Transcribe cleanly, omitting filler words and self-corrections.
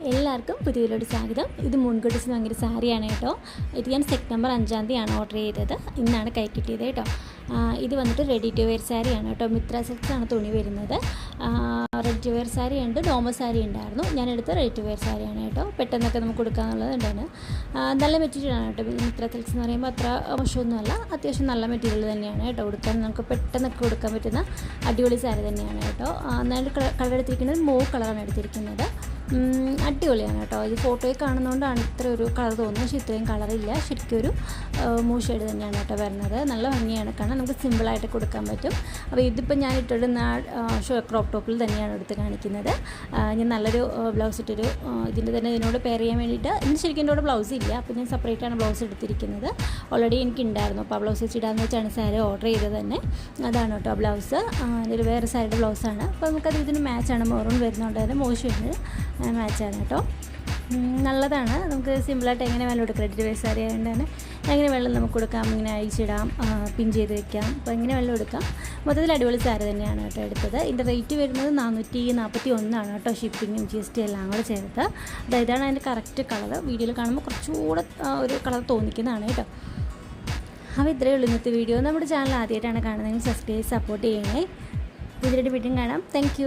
എല്ലാവർക്കും പുതിയൊരു സ്വാഗതം. ഇത് മുൻകൂട്ടി വാങ്ങിയൊരു സാരിയാണ് കേട്ടോ. ഇത് ഞാൻ സെപ്റ്റംബർ 5-ാം തീയതിയാണ് ഓർഡർ ചെയ്തത്. ഇന്നാണ് കൈ കിട്ടിയത് കേട്ടോ. ഇത് വന്നിട്ട് റെഡി ടു വെയർ സാരിയാണ് കേട്ടോ. മിത്ര സിൽക്സാണ് തുണി വരുന്നത്. റെഡി ടു വെയർ സാരി ഉണ്ട്, നോർമൽ സാരി ഉണ്ടായിരുന്നു. ഞാനെടുത്ത റെഡി ടു വെയർ സാരിയാണ് കേട്ടോ. പെട്ടെന്നൊക്കെ നമുക്ക് കൊടുക്കാനുള്ളത് ഉണ്ടാണ്. നല്ല മെറ്റീരിയലാണ് കേട്ടോ. മിത്ര സിൽക്സ് എന്ന് പറയുമ്പോൾ അത്ര മോശമൊന്നുമല്ല, അത്യാവശ്യം നല്ല മെറ്റീരിയൽ തന്നെയാണ് കേട്ടോ. കൊടുക്കാൻ നമുക്ക് പെട്ടെന്നൊക്കെ കൊടുക്കാൻ പറ്റുന്ന അടിപൊളി സാരി തന്നെയാണ് കേട്ടോ. നല്ലൊരു കളർ എടുത്തിരിക്കുന്നത് മൂവ് കളറാണ് എടുത്തിരിക്കുന്നത്. അടിപൊളിയാണ് കേട്ടോ. ഇത് ഫോട്ടോയിൽ കാണുന്നതുകൊണ്ടാണ് ഇത്ര ഒരു കളർ തോന്നുന്നത്, പക്ഷേ ഇത്രയും കളറില്ല. ശരിക്കും ഒരു മൂവ് ഷെയ്ഡ് തന്നെയാണ് കേട്ടോ വരുന്നത്. നല്ല ഭംഗിയാണ് കാണാൻ, നമുക്ക് സിമ്പിളായിട്ട് കൊടുക്കാൻ പറ്റും. അപ്പോൾ ഇതിപ്പോൾ ഞാൻ ഇട്ടിടുന്ന ക്രോപ്പ് ടോപ്പിൽ തന്നെയാണ് എടുത്ത് കാണിക്കുന്നത്. ഞാൻ നല്ലൊരു ബ്ലൗസ് ഇട്ടൊരു ഇതിനോട് പെയർ ചെയ്യാൻ വേണ്ടിയിട്ട്, ഇന്ന് ശരിക്കും എൻ്റെ കൂടെ ബ്ലൗസ് ഇല്ല, അപ്പോൾ ഞാൻ സെപ്പറേറ്റാണ് ബ്ലൗസ് എടുത്തിരിക്കുന്നത്. ഓൾറെഡി എനിക്ക് ഉണ്ടായിരുന്നു, അപ്പോൾ ആ ബ്ലൗസ് വെച്ചിടാന്ന് വെച്ചാണ് സാരി ഓർഡർ ചെയ്തത് തന്നെ. അതാണ് കേട്ടോ ബ്ലൗസ്. ഒരു വേറെ സാരിയുടെ ബ്ലൗസാണ്. അപ്പോൾ നമുക്കത് ഇതിന് മാച്ചാണ്. മെറൂൺ വരുന്നതുകൊണ്ട് തന്നെ മോശം മാച്ചാണ് കേട്ടോ. നല്ലതാണ്. നമുക്ക് സിമ്പിളായിട്ട് എങ്ങനെ വെള്ളം എടുക്കാം. റെഡി ടു വെയർ സാരി ആയതുകൊണ്ട് തന്നെ എങ്ങനെ വെള്ളം നമുക്ക് കൊടുക്കാം, ഇങ്ങനെ അഴിച്ചിടാം, പിൻ ചെയ്ത് വെക്കാം. അപ്പോൾ എങ്ങനെ വെള്ളം എടുക്കാം. മൊത്തത്തിൽ അടിപൊളി സാരി തന്നെയാണ് കേട്ടോ എടുത്തത്. ഇതിൻ്റെ റേറ്റ് വരുന്നത് 441 കേട്ടോ. ഷിപ്പിങ്ങും GST എല്ലാം കൂടെ ചേർത്ത്. ഇതാണ് അതിൻ്റെ കറക്റ്റ് കളർ. വീഡിയോയിൽ കാണുമ്പോൾ കുറച്ചുകൂടെ ഒരു കളർ തോന്നിക്കുന്നതാണ് കേട്ടോ. അപ്പോൾ ഇത്രയേ ഉള്ളൂ ഇന്നത്തെ വീഡിയോ. നമ്മുടെ ചാനൽ ആദ്യമായിട്ടാണ് കാണുന്നതെങ്കിൽ സബ്സ്ക്രൈബ് സപ്പോർട്ട് ചെയ്യണേ. പുതിയൊരു വീഡിയോ കാണാം. താങ്ക്